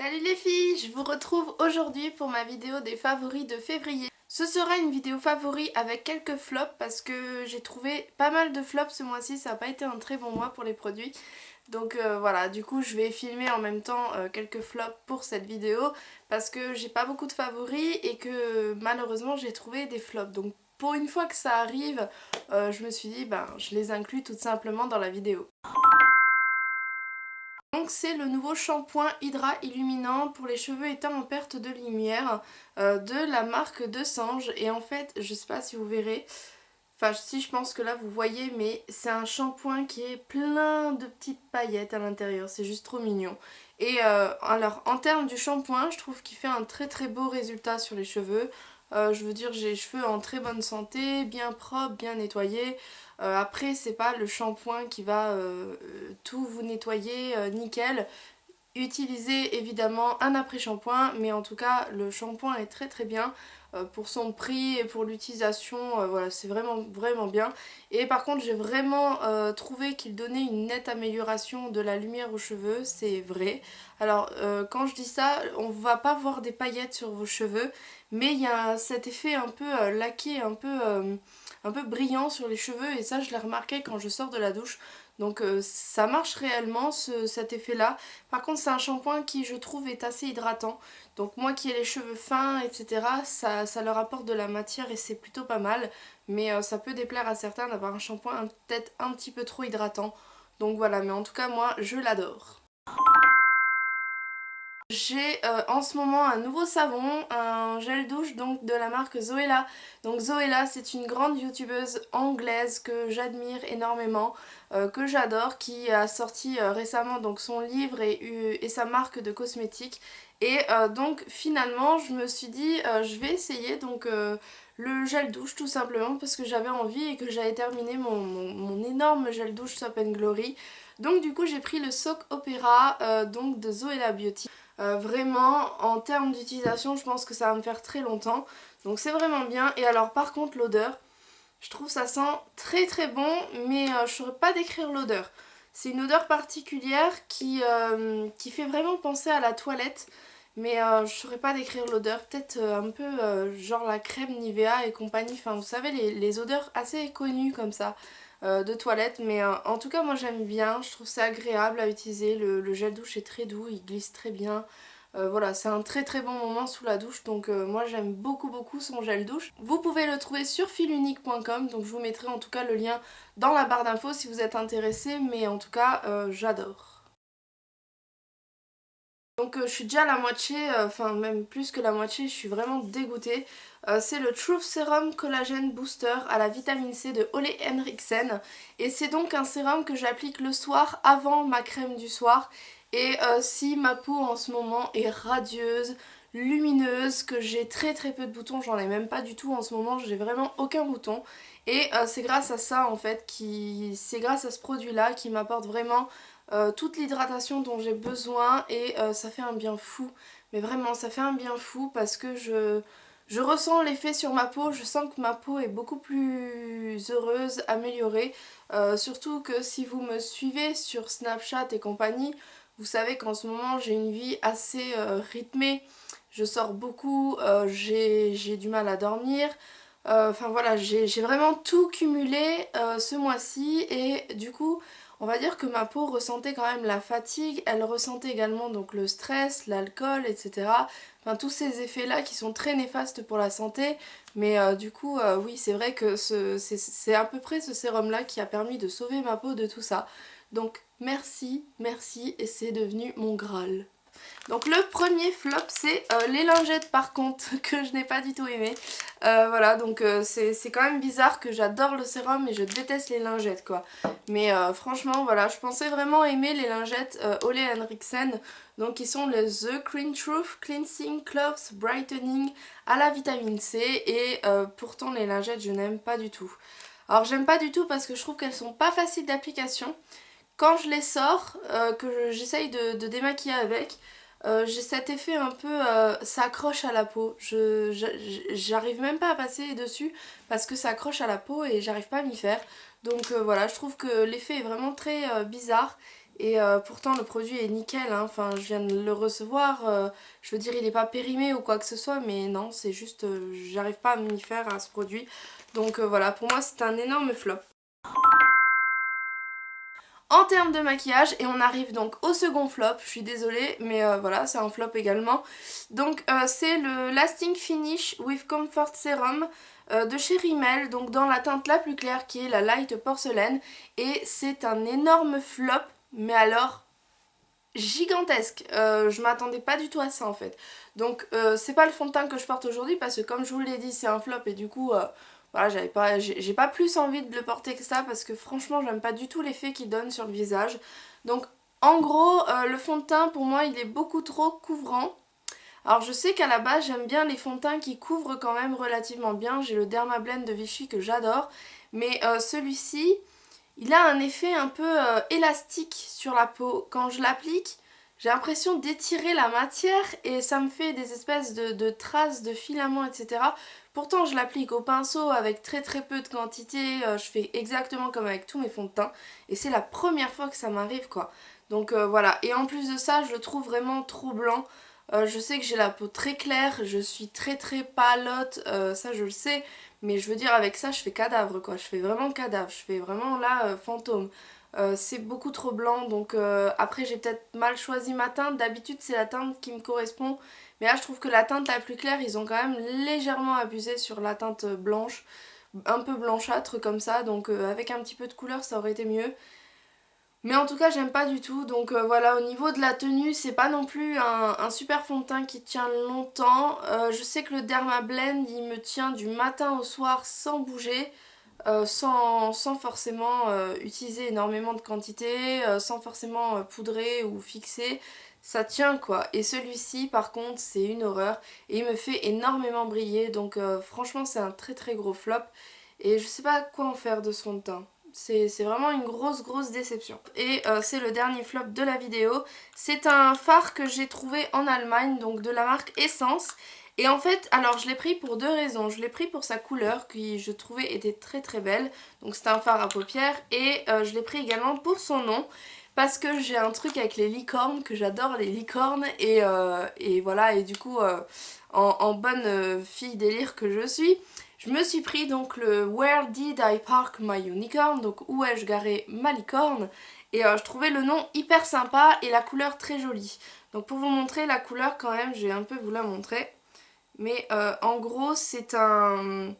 Salut les filles, je vous retrouve aujourd'hui pour ma vidéo des favoris de février. Ce sera une vidéo favori avec quelques flops parce que j'ai trouvé pas mal de flops ce mois-ci, ça n'a pas été un très bon mois pour les produits. Donc voilà, du coup je vais filmer en même temps quelques flops pour cette vidéo parce que j'ai pas beaucoup de favoris et que malheureusement j'ai trouvé des flops. Donc pour une fois que ça arrive, je me suis dit je les inclus tout simplement dans la vidéo. Donc c'est le nouveau shampoing Hydra Illuminant pour les cheveux étant en perte de lumière de la marque de Sange. Et en fait, je sais pas si vous verrez, enfin si je pense que là vous voyez, mais c'est un shampoing qui est plein de petites paillettes à l'intérieur, c'est juste trop mignon. Et alors en termes du shampoing, je trouve qu'il fait un très très beau résultat sur les cheveux. Je veux dire, j'ai les cheveux en très bonne santé, bien propres, bien nettoyés. Après, c'est pas le shampoing qui va tout vous nettoyer nickel. Utilisez évidemment un après-shampoing, mais en tout cas le shampoing est très très bien pour son prix et pour l'utilisation, voilà, c'est vraiment vraiment bien. Et par contre j'ai vraiment trouvé qu'il donnait une nette amélioration de la lumière aux cheveux, c'est vrai. Alors quand je dis ça, on va pas voir des paillettes sur vos cheveux, mais il y a cet effet un peu laqué, un peu brillant sur les cheveux, et ça je l'ai remarqué quand je sors de la douche. Donc ça marche réellement cet effet là. Par contre c'est un shampoing qui je trouve est assez hydratant. Donc moi qui ai les cheveux fins etc, ça leur apporte de la matière et c'est plutôt pas mal. Mais ça peut déplaire à certains d'avoir un shampoing peut-être un petit peu trop hydratant. Donc voilà, mais en tout cas moi je l'adore. J'ai en ce moment un nouveau savon, un gel douche donc de la marque Zoella. Donc Zoella c'est une grande youtubeuse anglaise que j'admire énormément, que j'adore, qui a sorti récemment donc son livre et sa marque de cosmétiques. Et donc finalement je me suis dit je vais essayer donc le gel douche tout simplement parce que j'avais envie et que j'avais terminé mon énorme gel douche Soap and Glory. Donc du coup j'ai pris le Soak Opera donc de Zoella Beauty. Vraiment, en termes d'utilisation, je pense que ça va me faire très longtemps. Donc c'est vraiment bien. Et alors par contre l'odeur, je trouve ça sent très très bon, mais je ne saurais pas décrire l'odeur. C'est une odeur particulière qui fait vraiment penser à la toilette. Mais je ne saurais pas décrire l'odeur. Peut-être un peu genre la crème Nivea et compagnie. Enfin vous savez les odeurs assez connues comme ça de toilette. Mais en tout cas moi j'aime bien. Je trouve ça agréable à utiliser. Le gel douche est très doux, il glisse très bien. Voilà, c'est un très très bon moment sous la douche, donc moi j'aime beaucoup beaucoup son gel douche. Vous pouvez le trouver sur filunique.com, donc je vous mettrai en tout cas le lien dans la barre d'infos si vous êtes intéressé, mais en tout cas j'adore. Donc je suis déjà à la moitié, enfin même plus que la moitié, je suis vraiment dégoûtée. C'est le Truth Serum Collagen Booster à la vitamine C de Ole Henriksen. Et c'est donc un sérum que j'applique le soir avant ma crème du soir. Et si ma peau en ce moment est radieuse, lumineuse, que j'ai très très peu de boutons, j'en ai même pas du tout en ce moment, j'ai vraiment aucun bouton. Et c'est grâce à ça en fait, c'est grâce à ce produit là qui m'apporte vraiment toute l'hydratation dont j'ai besoin et ça fait un bien fou. Mais vraiment ça fait un bien fou parce que je ressens l'effet sur ma peau, je sens que ma peau est beaucoup plus heureuse, améliorée. Surtout que si vous me suivez sur Snapchat et compagnie, vous savez qu'en ce moment j'ai une vie assez rythmée. Je sors beaucoup, j'ai du mal à dormir. Enfin voilà, j'ai vraiment tout cumulé ce mois-ci et du coup on va dire que ma peau ressentait quand même la fatigue, elle ressentait également donc le stress, l'alcool, etc. Enfin tous ces effets là qui sont très néfastes pour la santé, mais du coup oui c'est vrai que c'est à peu près ce sérum là qui a permis de sauver ma peau de tout ça. Donc merci, merci et c'est devenu mon Graal. Donc le premier flop c'est les lingettes par contre que je n'ai pas du tout aimé. Voilà donc c'est quand même bizarre que j'adore le sérum et je déteste les lingettes quoi. Mais franchement voilà, je pensais vraiment aimer les lingettes Ole Henriksen. Donc qui sont les The Clean Truth Cleansing Clothes Brightening à la vitamine C. Et pourtant les lingettes je n'aime pas du tout. Alors j'aime pas du tout parce que je trouve qu'elles sont pas faciles d'application. Quand je les sors, que j'essaye de démaquiller avec, j'ai cet effet un peu, ça accroche à la peau. J'arrive même pas à passer dessus parce que ça accroche à la peau et j'arrive pas à m'y faire. Donc voilà, je trouve que l'effet est vraiment très bizarre Et pourtant le produit est nickel, hein. Enfin je viens de le recevoir, je veux dire il n'est pas périmé ou quoi que ce soit, mais non c'est juste j'arrive pas à m'y faire à ce produit. Donc voilà, pour moi c'est un énorme flop. En termes de maquillage, et on arrive donc au second flop, je suis désolée mais voilà c'est un flop également. Donc c'est le Lasting Finish with Comfort Serum de chez Rimmel, donc dans la teinte la plus claire qui est la Light Porcelaine, et c'est un énorme flop, mais alors gigantesque. Je m'attendais pas du tout à ça en fait. Donc c'est pas le fond de teint que je porte aujourd'hui parce que comme je vous l'ai dit c'est un flop et du coup voilà, j'ai pas plus envie de le porter que ça parce que franchement j'aime pas du tout l'effet qu'il donne sur le visage. Donc en gros le fond de teint pour moi il est beaucoup trop couvrant. Alors je sais qu'à la base j'aime bien les fonds de teint qui couvrent quand même relativement bien. J'ai le Dermablend de Vichy que j'adore, mais celui-ci il a un effet un peu élastique sur la peau. Quand je l'applique, j'ai l'impression d'étirer la matière et ça me fait des espèces de traces de filaments, etc. Pourtant, je l'applique au pinceau avec très très peu de quantité. Je fais exactement comme avec tous mes fonds de teint. Et c'est la première fois que ça m'arrive, quoi. Donc voilà. Et en plus de ça, je le trouve vraiment trop blanc. Je sais que j'ai la peau très claire, je suis très très pâlotte, ça je le sais, mais je veux dire avec ça je fais cadavre quoi, je fais vraiment cadavre, je fais vraiment là fantôme. C'est beaucoup trop blanc donc après j'ai peut-être mal choisi ma teinte, d'habitude c'est la teinte qui me correspond, mais là je trouve que la teinte la plus claire ils ont quand même légèrement abusé sur la teinte blanche, un peu blanchâtre comme ça, donc avec un petit peu de couleur ça aurait été mieux. Mais en tout cas j'aime pas du tout, donc voilà, au niveau de la tenue c'est pas non plus un super fond de teint qui tient longtemps. Je sais que le Dermablend il me tient du matin au soir sans bouger, sans forcément utiliser énormément de quantité, sans forcément poudrer ou fixer, ça tient quoi. Et celui-ci par contre c'est une horreur et il me fait énormément briller, donc franchement c'est un très très gros flop et je sais pas quoi en faire de ce fond de teint. C'est vraiment une grosse déception. Et c'est le dernier flop de la vidéo. C'est un fard que j'ai trouvé en Allemagne, donc de la marque Essence. Et en fait, alors je l'ai pris pour deux raisons. Je l'ai pris pour sa couleur qui je trouvais était très très belle. Donc c'est un fard à paupières. Et je l'ai pris également pour son nom. Parce que j'ai un truc avec les licornes, que j'adore les licornes. Et voilà, et du coup, en bonne fille délire que je suis, je me suis pris donc le Where Did I Park My Unicorn, donc où ai-je garé ma licorne, et je trouvais le nom hyper sympa et la couleur très jolie. Donc pour vous montrer la couleur quand même, je vais un peu vous la montrer. Mais en gros c'est un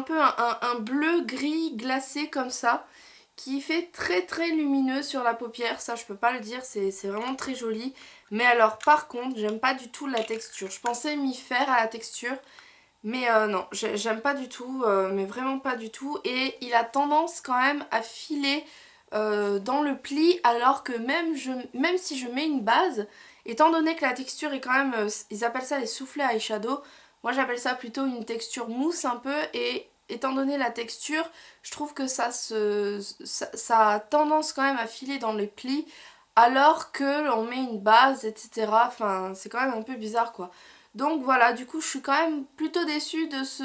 peu un bleu gris glacé comme ça, qui fait très très lumineux sur la paupière, ça je peux pas le dire, c'est vraiment très joli. Mais alors par contre j'aime pas du tout la texture, je pensais m'y faire à la texture, mais non, j'aime pas du tout, mais vraiment pas du tout. Et il a tendance quand même à filer dans le pli, alors que même si je mets une base, étant donné que la texture est quand même, ils appellent ça les soufflets eyeshadow, moi j'appelle ça plutôt une texture mousse un peu, et étant donné la texture, je trouve que ça a tendance quand même à filer dans les plis, alors que on met une base, etc. Enfin, c'est quand même un peu bizarre quoi. Donc voilà, du coup je suis quand même plutôt déçue de ce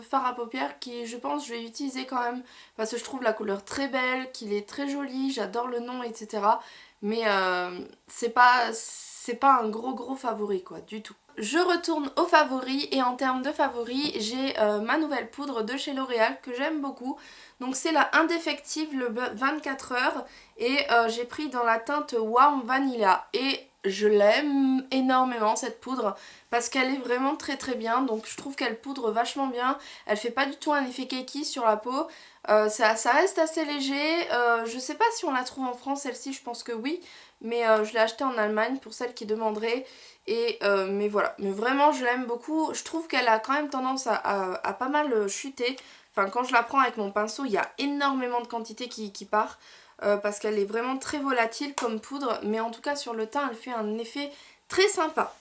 fard à paupières qui je pense je vais utiliser quand même parce que je trouve la couleur très belle, qu'il est très joli, j'adore le nom, etc. Mais c'est pas un gros favori quoi, du tout. Je retourne aux favoris et en termes de favoris, j'ai ma nouvelle poudre de chez L'Oréal que j'aime beaucoup. Donc c'est la Indéfectible 24 heures et j'ai pris dans la teinte Warm Vanilla et je l'aime énormément cette poudre parce qu'elle est vraiment très très bien, donc je trouve qu'elle poudre vachement bien, elle fait pas du tout un effet kaki sur la peau, ça reste assez léger, je sais pas si on la trouve en France celle-ci, je pense que oui, mais je l'ai achetée en Allemagne pour celles qui demanderaient, et mais voilà, mais vraiment je l'aime beaucoup, je trouve qu'elle a quand même tendance à pas mal chuter, enfin quand je la prends avec mon pinceau il y a énormément de quantité qui part, parce qu'elle est vraiment très volatile comme poudre, mais en tout cas sur le teint elle fait un effet très sympa.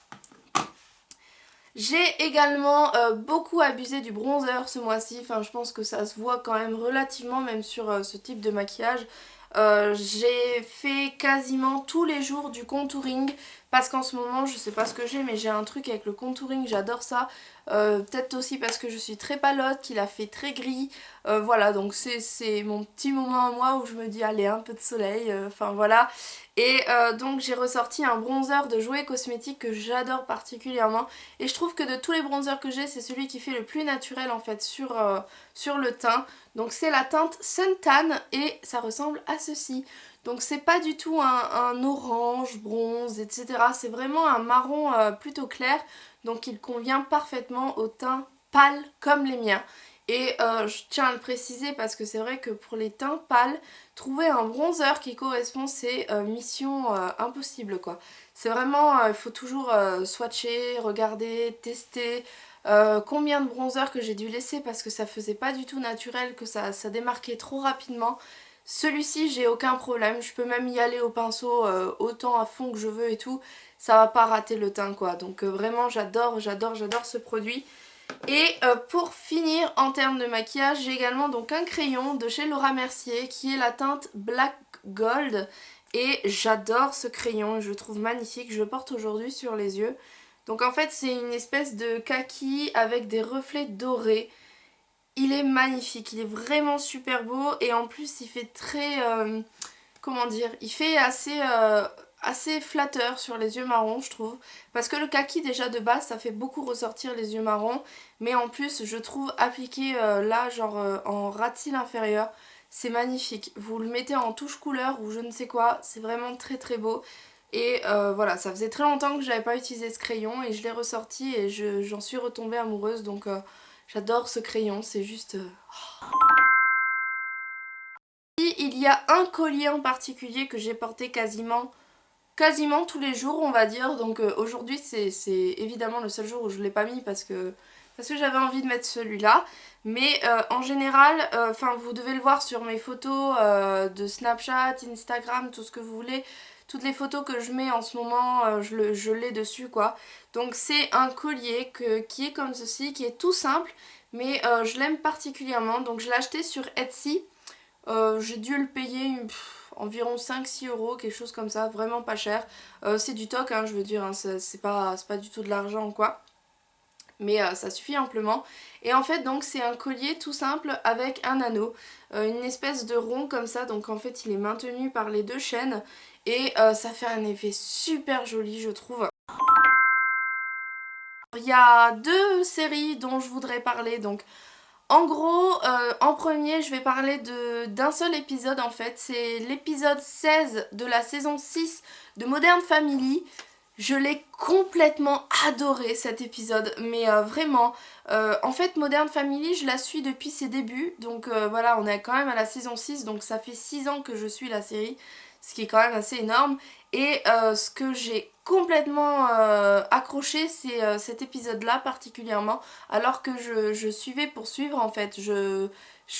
J'ai également beaucoup abusé du bronzer ce mois-ci, enfin je pense que ça se voit quand même relativement même sur ce type de maquillage. J'ai fait quasiment tous les jours du contouring parce qu'en ce moment je sais pas ce que j'ai, mais j'ai un truc avec le contouring, j'adore ça. Peut-être aussi parce que je suis très palote, qu'il a fait très gris. Voilà, donc c'est mon petit moment à moi où je me dis allez, un peu de soleil, enfin voilà. Et donc j'ai ressorti un bronzer de Jouer Cosmétique que j'adore particulièrement. Et je trouve que de tous les bronzers que j'ai, c'est celui qui fait le plus naturel en fait sur le teint. Donc c'est la teinte Suntan et ça ressemble à ceci. Donc c'est pas du tout un orange, bronze, etc. C'est vraiment un marron plutôt clair. Donc il convient parfaitement au teint pâle comme les miens. Et je tiens à le préciser parce que c'est vrai que pour les teints pâles, trouver un bronzer qui correspond, c'est mission impossible quoi. C'est vraiment, il faut toujours swatcher, regarder, tester. Combien de bronzers que j'ai dû laisser parce que ça faisait pas du tout naturel, que ça démarquait trop rapidement. Celui-ci, j'ai aucun problème, je peux même y aller au pinceau autant à fond que je veux et tout, ça va pas rater le teint quoi. Donc vraiment j'adore, j'adore, j'adore ce produit. Et pour finir en termes de maquillage, j'ai également donc un crayon de chez Laura Mercier qui est la teinte Black Gold. Et j'adore ce crayon, je le trouve magnifique, je le porte aujourd'hui sur les yeux. Donc en fait c'est une espèce de kaki avec des reflets dorés. Il est magnifique, il est vraiment super beau et en plus il fait très, comment dire, il fait assez flatteur sur les yeux marrons je trouve. Parce que le kaki déjà de base ça fait beaucoup ressortir les yeux marrons. Mais en plus je trouve appliqué là genre en ras de cils inférieur, c'est magnifique. Vous le mettez en touche couleur ou je ne sais quoi, c'est vraiment très très beau. Et voilà, ça faisait très longtemps que j'avais pas utilisé ce crayon et je l'ai ressorti et j'en suis retombée amoureuse donc j'adore ce crayon, c'est juste... Il y a un collier en particulier que j'ai porté quasiment tous les jours on va dire. Donc aujourd'hui c'est évidemment le seul jour où je l'ai pas mis parce que j'avais envie de mettre celui-là. Mais en général, enfin vous devez le voir sur mes photos de Snapchat, Instagram, tout ce que vous voulez. Toutes les photos que je mets en ce moment, je l'ai dessus quoi. Donc c'est un collier qui est comme ceci, qui est tout simple. Mais je l'aime particulièrement. Donc je l'ai acheté sur Etsy. J'ai dû le payer environ 5-6 euros, quelque chose comme ça, vraiment pas cher. C'est du toc, hein, je veux dire, hein, c'est pas du tout de l'argent ou quoi. Mais ça suffit amplement. Et en fait donc c'est un collier tout simple avec un anneau. Une espèce de rond comme ça, donc en fait il est maintenu par les deux chaînes. Et ça fait un effet super joli je trouve. Il y a deux séries dont je voudrais parler, donc en gros, en premier, je vais parler d'un seul épisode en fait. C'est l'épisode 16 de la saison 6 de Modern Family. Je l'ai complètement adoré cet épisode, mais vraiment. En fait, Modern Family, je la suis depuis ses débuts. Donc voilà, on est quand même à la saison 6, donc ça fait 6 ans que je suis la série. Ce qui est quand même assez énorme. Et ce que j'ai complètement accroché, c'est cet épisode-là particulièrement. Alors que je suivais pour suivre en fait. Je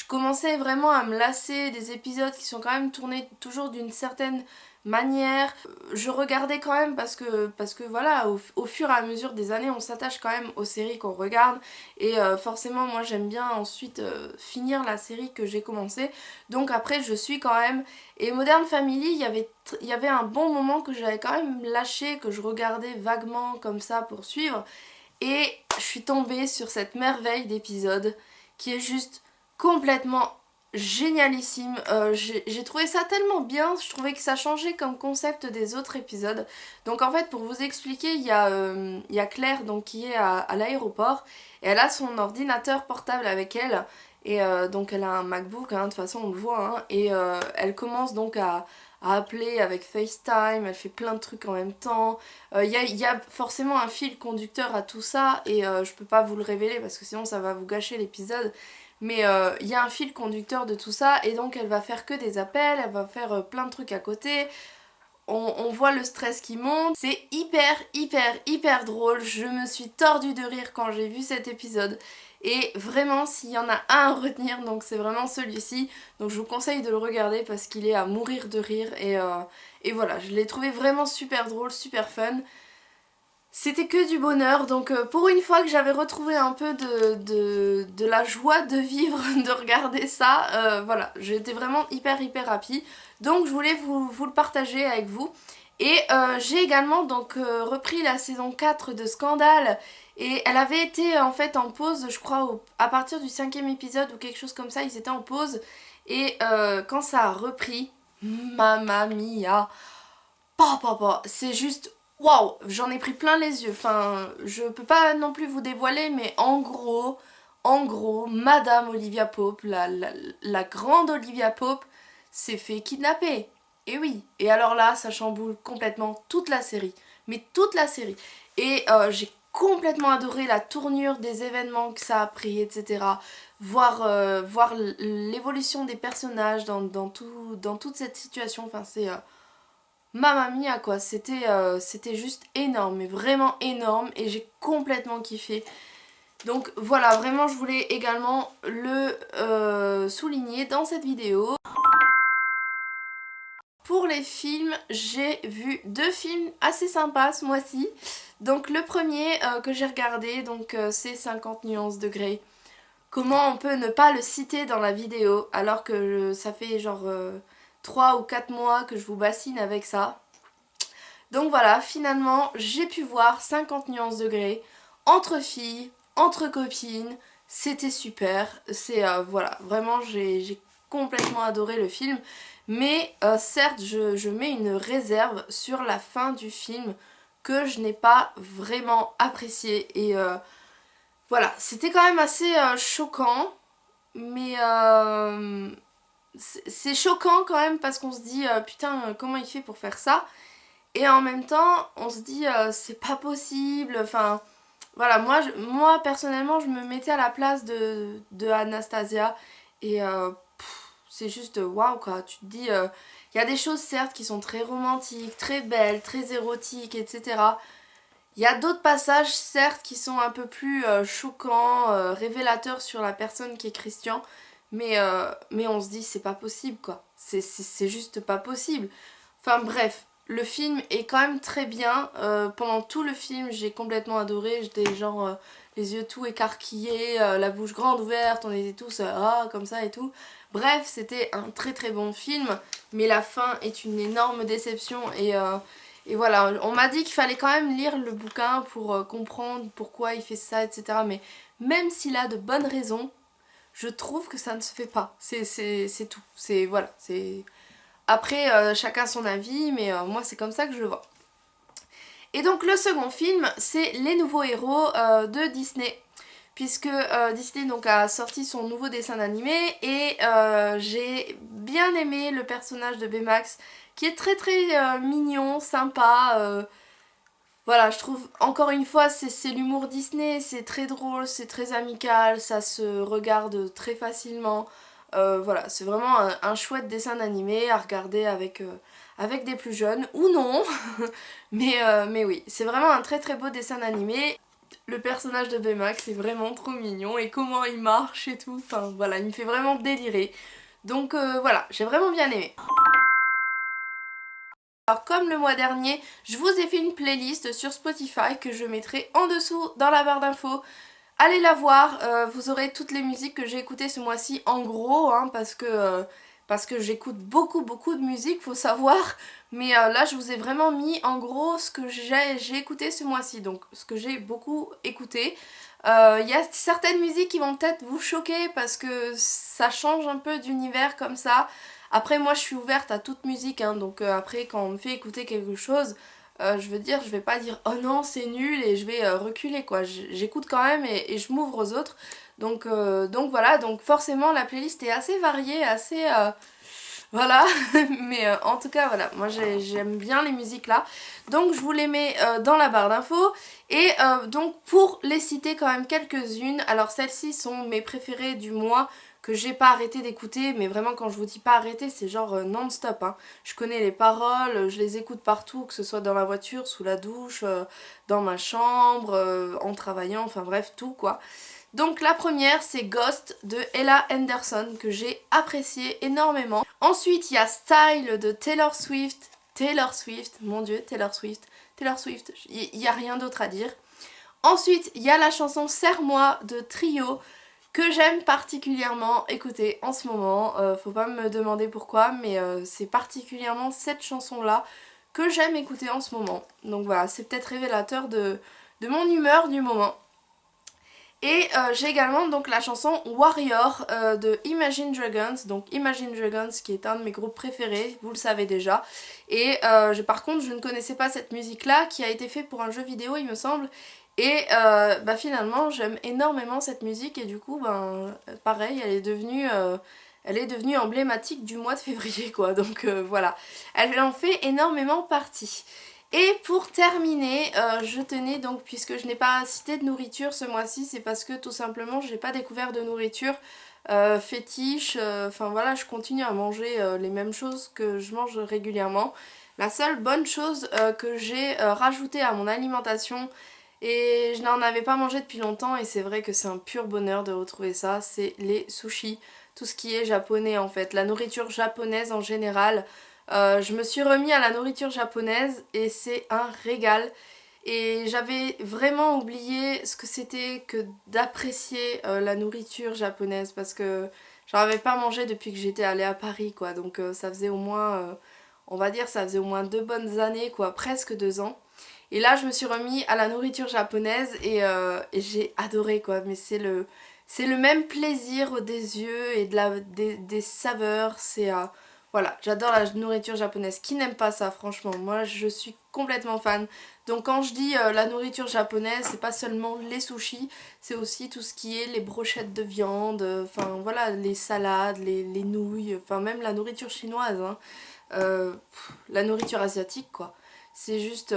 commençais vraiment à me lasser des épisodes qui sont quand même tournés toujours d'une certaine manière. Je regardais quand même parce que voilà, au fur et à mesure des années, on s'attache quand même aux séries qu'on regarde. Et forcément, moi j'aime bien ensuite finir la série que j'ai commencée. Donc après, je suis quand même. Et Modern Family, il y avait un bon moment que j'avais quand même lâché, que je regardais vaguement comme ça pour suivre. Et je suis tombée sur cette merveille d'épisode qui est juste complètement génialissime. J'ai trouvé ça tellement bien, je trouvais que ça changeait comme concept des autres épisodes. Donc en fait pour vous expliquer, il y a Claire donc, qui est à l'aéroport et elle a son ordinateur portable avec elle. Et donc elle a un MacBook, hein, de toute façon on le voit, hein, et elle commence donc à appeler avec FaceTime, elle fait plein de trucs en même temps. Il y a forcément un fil conducteur à tout ça et je peux pas vous le révéler parce que sinon ça va vous gâcher l'épisode. Mais il y a un fil conducteur de tout ça et donc elle va faire que des appels, elle va faire plein de trucs à côté. On voit le stress qui monte. C'est hyper hyper hyper drôle. Je me suis tordue de rire quand j'ai vu cet épisode. Et vraiment s'il y en a un à retenir, donc c'est vraiment celui-ci. Donc je vous conseille de le regarder parce qu'il est à mourir de rire. Et voilà, je l'ai trouvé vraiment super drôle, super fun. C'était que du bonheur, donc pour une fois que j'avais retrouvé un peu de la joie de vivre, de regarder ça, voilà, j'étais vraiment hyper hyper happy. Donc je voulais vous le partager avec vous. Et j'ai également donc repris la saison 4 de Scandale et elle avait été en fait en pause, je crois à partir du 5e épisode ou quelque chose comme ça, ils étaient en pause et quand ça a repris, mamma mia, c'est juste waouh, j'en ai pris plein les yeux. Enfin, je peux pas non plus vous dévoiler, mais en gros, Madame Olivia Pope, la grande Olivia Pope, s'est fait kidnapper. Et oui. Et alors là, ça chamboule complètement toute la série. Mais toute la série. Et j'ai complètement adoré la tournure des événements que ça a pris, etc. Voir l'évolution des personnages dans toute cette situation. Enfin, c'est Mamma mia quoi, c'était juste énorme, mais vraiment énorme et j'ai complètement kiffé. Donc voilà, vraiment je voulais également le souligner dans cette vidéo. Pour les films, j'ai vu 2 films assez sympas ce mois-ci. Donc le premier que j'ai regardé, donc c'est 50 nuances de Grey. Comment on peut ne pas le citer dans la vidéo alors que ça fait genre 3 ou 4 mois que je vous bassine avec ça. Donc voilà, finalement, j'ai pu voir 50 nuances de Grey entre filles, entre copines, c'était super. C'est voilà, vraiment j'ai complètement adoré le film. Mais certes, je mets une réserve sur la fin du film que je n'ai pas vraiment apprécié. Et voilà, c'était quand même assez choquant. Mais c'est choquant quand même parce qu'on se dit putain, comment il fait pour faire ça? Et en même temps, on se dit c'est pas possible. Enfin, voilà, moi personnellement, je me mettais à la place de Anastasia. Et c'est juste waouh quoi. Tu te dis, il y a des choses certes qui sont très romantiques, très belles, très érotiques, etc. Il y a d'autres passages certes qui sont un peu plus choquants, révélateurs sur la personne qui est Christian. Mais on se dit c'est pas possible quoi. C'est juste pas possible. Enfin bref, le film est quand même très bien. Pendant tout le film, j'ai complètement adoré. J'étais genre les yeux tout écarquillés, la bouche grande ouverte, on était tous ah comme ça et tout. Bref, c'était un très très bon film, mais la fin est une énorme déception et voilà, on m'a dit qu'il fallait quand même lire le bouquin pour comprendre pourquoi il fait ça, etc. Mais même s'il a de bonnes raisons, je trouve que ça ne se fait pas. C'est tout. C'est voilà, c'est après, chacun son avis, mais moi c'est comme ça que je le vois. Et donc le second film, c'est Les Nouveaux Héros de Disney. Puisque Disney donc, a sorti son nouveau dessin animé et j'ai bien aimé le personnage de Baymax qui est très très mignon, sympa. Voilà, je trouve encore une fois c'est l'humour Disney, c'est très drôle, c'est très amical, ça se regarde très facilement. Voilà, c'est vraiment un chouette dessin animé à regarder avec des plus jeunes, ou non, mais oui, c'est vraiment un très très beau dessin animé. Le personnage de Baymax est vraiment trop mignon et comment il marche et tout, enfin voilà, il me fait vraiment délirer. Donc voilà, j'ai vraiment bien aimé. Alors comme le mois dernier, je vous ai fait une playlist sur Spotify que je mettrai en dessous dans la barre d'infos. Allez la voir, vous aurez toutes les musiques que j'ai écoutées ce mois-ci en gros, hein, parce que j'écoute beaucoup de musique, faut savoir. Mais là je vous ai vraiment mis en gros ce que j'ai écouté ce mois-ci, donc ce que j'ai beaucoup écouté. Il y a certaines musiques qui vont peut-être vous choquer parce que ça change un peu d'univers comme ça. Après moi je suis ouverte à toute musique, hein, donc après quand on me fait écouter quelque chose, je veux dire je vais pas dire oh non c'est nul et je vais reculer quoi. J'écoute quand même et je m'ouvre aux autres. Donc voilà, donc forcément la playlist est assez variée, assez voilà, mais en tout cas voilà, moi j'aime bien les musiques là, donc je vous les mets dans la barre d'infos. Et donc pour les citer quand même quelques-unes, alors celles-ci sont mes préférées du mois que j'ai pas arrêté d'écouter, mais vraiment quand je vous dis pas arrêter c'est genre non-stop, hein. Je connais les paroles, je les écoute partout, que ce soit dans la voiture, sous la douche, dans ma chambre, en travaillant, enfin bref tout quoi. Donc la première c'est Ghost de Ella Henderson que j'ai apprécié énormément. Ensuite il y a Style de Taylor Swift. Taylor Swift, mon dieu, Taylor Swift. Taylor Swift, il n'y a rien d'autre à dire. Ensuite il y a la chanson Serre-moi de Trio que j'aime particulièrement écouter en ce moment. Faut pas me demander pourquoi, mais c'est particulièrement cette chanson là que j'aime écouter en ce moment. Donc voilà, c'est peut-être révélateur de mon humeur du moment. Et j'ai également donc la chanson Warrior de Imagine Dragons, donc Imagine Dragons qui est un de mes groupes préférés, vous le savez déjà. Et par contre je ne connaissais pas cette musique là qui a été faite pour un jeu vidéo il me semble. Et bah finalement j'aime énormément cette musique et du coup ben pareil elle est devenue emblématique du mois de février quoi, donc voilà. Elle en fait énormément partie. Et pour terminer, je tenais donc, puisque je n'ai pas cité de nourriture ce mois-ci, c'est parce que tout simplement je n'ai pas découvert de nourriture fétiche, enfin voilà, je continue à manger les mêmes choses que je mange régulièrement. La seule bonne chose que j'ai rajoutée à mon alimentation, et je n'en avais pas mangé depuis longtemps et c'est vrai que c'est un pur bonheur de retrouver ça, c'est les sushis, tout ce qui est japonais en fait, la nourriture japonaise en général. Je me suis remis à la nourriture japonaise et c'est un régal. Et j'avais vraiment oublié ce que c'était que d'apprécier la nourriture japonaise parce que j'en avais pas mangé depuis que j'étais allée à Paris quoi. Donc ça faisait au moins, on va dire, ça faisait au moins 2 bonnes années quoi, presque 2 ans. Et là je me suis remis à la nourriture japonaise et j'ai adoré quoi. Mais c'est le même plaisir des yeux et des saveurs. Voilà, j'adore la nourriture japonaise. Qui n'aime pas ça, franchement? Moi, je suis complètement fan. Donc quand je dis la nourriture japonaise, c'est pas seulement les sushis, c'est aussi tout ce qui est les brochettes de viande, enfin voilà, les salades, les nouilles, enfin même la nourriture chinoise, hein. La nourriture asiatique, quoi. C'est juste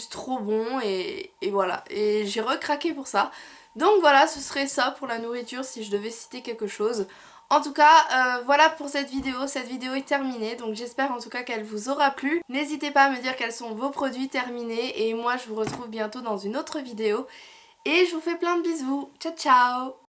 trop bon et voilà. Et j'ai recraqué pour ça. Donc voilà, ce serait ça pour la nourriture si je devais citer quelque chose. En tout cas, voilà pour cette vidéo. Cette vidéo est terminée, donc j'espère en tout cas qu'elle vous aura plu. N'hésitez pas à me dire quels sont vos produits terminés et moi je vous retrouve bientôt dans une autre vidéo. Et je vous fais plein de bisous. Ciao ciao!